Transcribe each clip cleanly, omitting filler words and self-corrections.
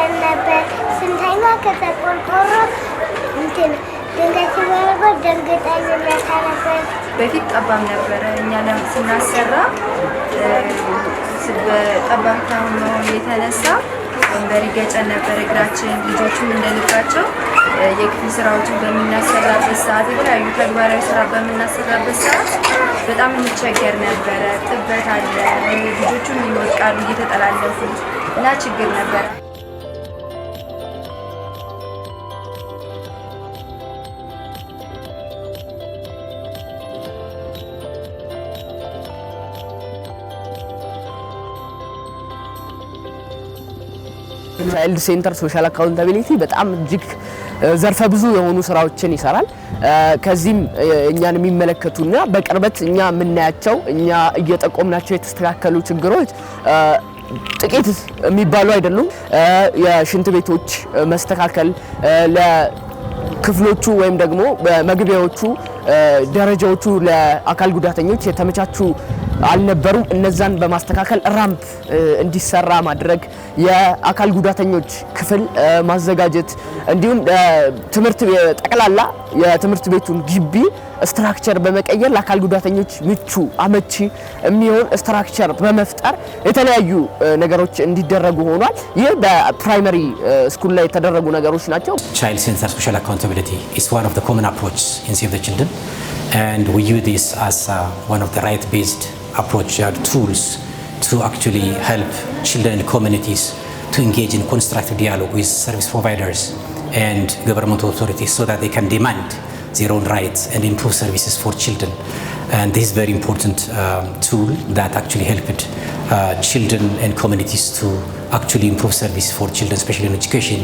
ይገጨን ነበር። ስንተኛ ከተቆርቆሮ እንትን ድንጋይ ሲበረበር ደንግጠን እንመታ ነበር። በፊት ጠባብ ነበረ። እኛ ስናሰራ በጠባብ ከመሆኑ የተነሳ ወንበር ይገጨን ነበር እግራችን። ልጆቹም እንደልባቸው የክፍል ስራዎችን በምናሰራበት ሰዓት የተለያዩ ተግባራዊ ስራ በምናሰራበት ሰዓት በጣም እንቸገር ነበረ። ጥበት አለ፣ ልጆቹም ይወድቃሉ እየተጠላለፉ እና ችግር ነበረ። ቻይልድ ሴንተር ሶሻል አካውንታቢሊቲ በጣም እጅግ ዘርፈ ብዙ የሆኑ ስራዎችን ይሰራል። ከዚህም እኛን የሚመለከቱና በቅርበት እኛ የምናያቸው እኛ እየጠቆምናቸው የተስተካከሉ ችግሮች ጥቂት የሚባሉ አይደሉም። የሽንት ቤቶች መስተካከል፣ ለክፍሎቹ ወይም ደግሞ በመግቢያዎቹ ደረጃዎቹ ለአካል ጉዳተኞች የተመቻቹ አልነበሩም። እነዛን በማስተካከል ራምፕ እንዲሰራ ማድረግ፣ የአካል ጉዳተኞች ክፍል ማዘጋጀት፣ እንዲሁም ትምህርት ጠቅላላ የትምህርት ቤቱን ግቢ ስትራክቸር በመቀየር ለአካል ጉዳተኞች ምቹ አመቺ የሚሆን ስትራክቸር በመፍጠር የተለያዩ ነገሮች እንዲደረጉ ሆኗል። ይህ በፕራይመሪ ስኩል ላይ የተደረጉ ነገሮች ናቸው። Child centered social accountability is one of the common approaches in Save the Children, and we use this as one of the right-based approach tools to actually help children and communities to engage in constructive dialogue with service providers and government authorities so that they can demand their own rights and improve services for children. And this is very important tool that actually helped children and communities to actually improve services for children, especially in education,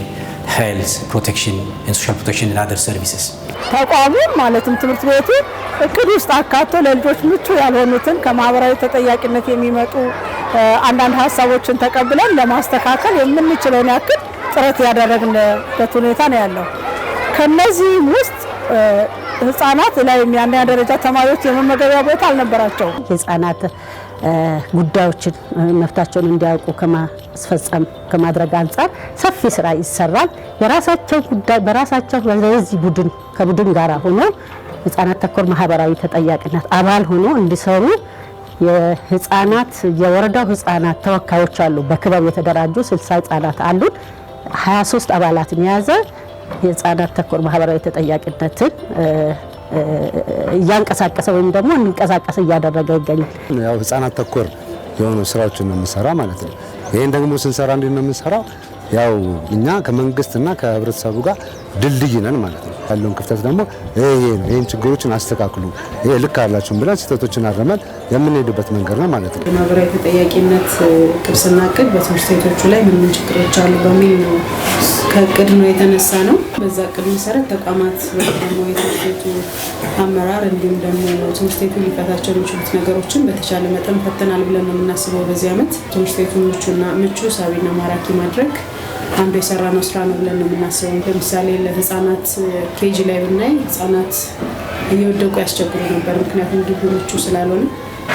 health, protection, and social protection and other services. ተቋሙ ማለትም ትምህርት ቤቱ እቅድ ውስጥ አካቶ ለልጆች ምቹ ያልሆኑትን ከማህበራዊ ተጠያቂነት የሚመጡ አንዳንድ ሀሳቦችን ተቀብለን ለማስተካከል የምንችለውን ያክል ጥረት ያደረግንበት ሁኔታ ነው ያለው። ከነዚህ ውስጥ ህፃናት ላይ የአንደኛ ደረጃ ተማሪዎች የመመገቢያ ቦታ አልነበራቸውም። ህፃናት ጉዳዮችን መፍታቸውን እንዲያውቁ ከማስፈጸም ከማድረግ አንፃር ሰፊ ስራ ይሰራል። የራሳቸው ጉዳይ በራሳቸው በዚህ ቡድን ከቡድን ጋር ሆኖ ህፃናት ተኮር ማህበራዊ ተጠያቂነት አባል ሆኖ እንዲሰሩ የህፃናት የወረዳው ህፃናት ተወካዮች አሉ። በክበብ የተደራጁ 60 ህፃናት አሉ። 23 አባላትን የያዘ የህፃናት ተኮር ማህበራዊ ተጠያቂነትን እያንቀሳቀሰ ወይም ደግሞ እንቀሳቀስ እያደረገ ይገኛል። ያው ህፃናት ተኮር የሆኑ ስራዎችን ነው የምንሰራ ማለት ነው። ይሄን ደግሞ ስንሰራ እንዴት ነው የምንሰራው? ያው እኛ ከመንግስትና ከህብረተሰቡ ጋር ድልድይ ነን ማለት ነው። ያለውን ክፍተት ደግሞ ይሄን ችግሮችን አስተካክሉ፣ ይሄ ልክ አላችሁ ብለን ስህተቶችን አረመን የምንሄድበት መንገድ ነው ማለት ነው። ማህበራዊ ተጠያቂነት ቅርስና እቅድ በትምህርት ቤቶቹ ላይ ምን ችግሮች አሉ በሚል ነው ከእቅድ ነው የተነሳ ነው። በዛ እቅድ መሰረት ተቋማት ደግሞ የትምህርት ቤቱ አመራር እንዲሁም ደግሞ ትምህርት ቤቱ ሊፈታቸው የሚችሉት ነገሮችን በተቻለ መጠን ፈተናል ብለን ነው የምናስበው። በዚህ ዓመት ትምህርት ቤቱን ምቹ ሳቢና ማራኪ ማድረግ አንዱ የሰራነው ስራ ነው ብለን ነው የምናስበው። ለምሳሌ ለህፃናት ኬጂ ላይ ብናይ ህፃናት እየወደቁ ያስቸግሩ ነበር፣ ምክንያቱም ግቢ ምቹ ስላልሆነ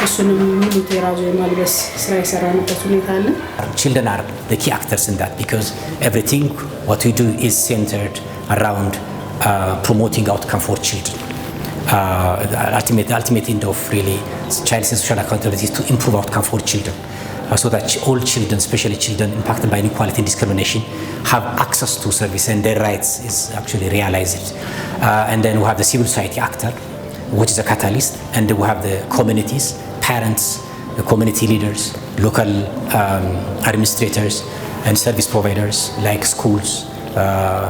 እሱንም ሙሉ ቴራዞ የማልበስ ስራ የሰራንበት ሁኔታ አለ። Children are the key actors in that because everything what we do is centered around promoting outcome for children. Ultimate end of really child social accountability is to improve outcome for children. So that all children, especially children impacted by inequality and discrimination, have access to service and their rights is actually realized. And then we have the civil society actor, which is a catalyst, and we have the communities, parents, the community leaders, local administrators, and service providers like schools,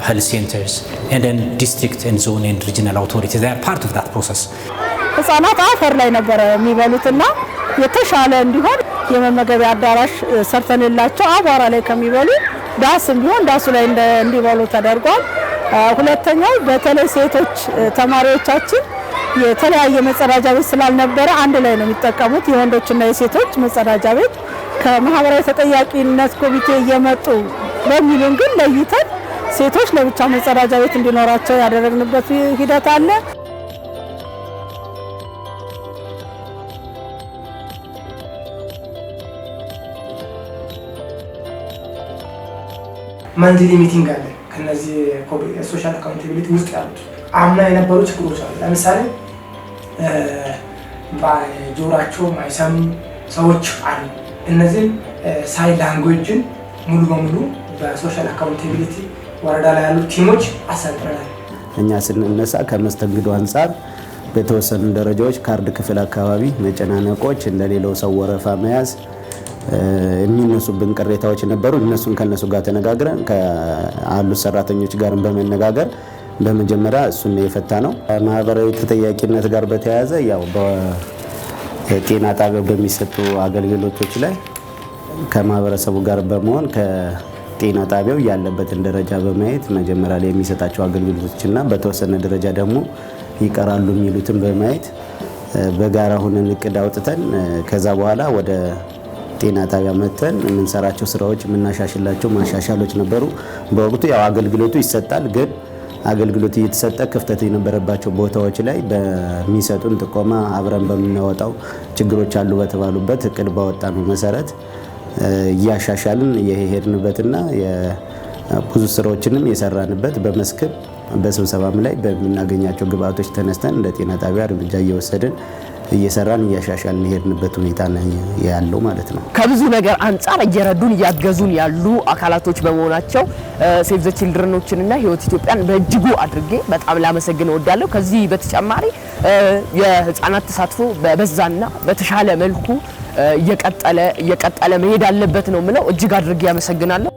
health centers, and then district and zone and regional authorities. They are part of that process. ህፃናት አፈር ላይ ነበር የሚበሉትና የተሻለ እንዲሆን የመመገቢያ አዳራሽ ሰርተንላቸው አቧራ ላይ ከሚበሉ ዳስም ቢሆን ዳሱ ላይ እንዲበሉ ተደርጓል። ሁለተኛው በተለይ ሴቶች ተማሪዎቻችን የተለያየ መጸዳጃ ቤት ስላልነበረ አንድ ላይ ነው የሚጠቀሙት። የወንዶችና የሴቶች መጸዳጃ ቤት ከማህበራዊ ተጠያቂነት ኮሚቴ እየመጡ በሚሉን ግን ለይተን ሴቶች ለብቻ መጸዳጃ ቤት እንዲኖራቸው ያደረግንበት ሂደት አለ። ማንዝሊ ሚቲንግ አለ ከነዚህ ሶሻል አካውንታቢሊቲ ውስጥ ያሉት አምና የነበሩ ችግሮች አሉ። ለምሳሌ በጆሯቸው ማይሰሙ ሰዎች አሉ። እነዚህ ሳይን ላንጉዌጅን ሙሉ በሙሉ በሶሻል አካውንታቢሊቲ ወረዳ ላይ ያሉ ቲሞች አሰልጥነናል። እኛ ስንነሳ ከመስተንግዶ አንጻር በተወሰኑ ደረጃዎች ካርድ ክፍል አካባቢ መጨናነቆች፣ እንደሌላው ሰው ወረፋ መያዝ የሚነሱብን ቅሬታዎች ነበሩ። እነሱን ከነሱ ጋር ተነጋግረን ከአሉት ሰራተኞች ጋር በመነጋገር በመጀመሪያ እሱን የፈታ ነው። ማህበራዊ ተጠያቂነት ጋር በተያያዘ ያው በጤና ጣቢያው በሚሰጡ አገልግሎቶች ላይ ከማህበረሰቡ ጋር በመሆን ከጤና ጣቢያው ያለበትን ደረጃ በማየት መጀመሪያ ላይ የሚሰጣቸው አገልግሎቶችና በተወሰነ ደረጃ ደግሞ ይቀራሉ የሚሉትን በማየት በጋራ ሆነን እቅድ አውጥተን ከዛ በኋላ ወደ ጤና ጣቢያ መተን የምንሰራቸው ስራዎች የምናሻሽላቸው ማሻሻሎች ነበሩ። በወቅቱ ያው አገልግሎቱ ይሰጣል፣ ግን አገልግሎት እየተሰጠ ክፍተት የነበረባቸው ቦታዎች ላይ በሚሰጡን ጥቆማ አብረን በምናወጣው ችግሮች አሉ በተባሉበት እቅድ ባወጣነው መሰረት እያሻሻልን የሄድንበትና ብዙ ስራዎችንም የሰራንበት በመስክብ በስብሰባም ላይ በምናገኛቸው ግብአቶች ተነስተን እንደ ጤና ጣቢያ እርምጃ እየወሰድን እየሰራን እያሻሻልን የሄድንበት ሁኔታ ያለው ማለት ነው። ከብዙ ነገር አንጻር እየረዱን እያገዙን ያሉ አካላቶች በመሆናቸው ሴቭ ዘ ቺልድረኖችንና ህይወት ኢትዮጵያን በእጅጉ አድርጌ በጣም ላመሰግን እወዳለሁ። ከዚህ በተጨማሪ የህፃናት ተሳትፎ በበዛና በተሻለ መልኩ እየቀጠለ መሄድ አለበት ነው ምለው። እጅግ አድርጌ ያመሰግናለሁ።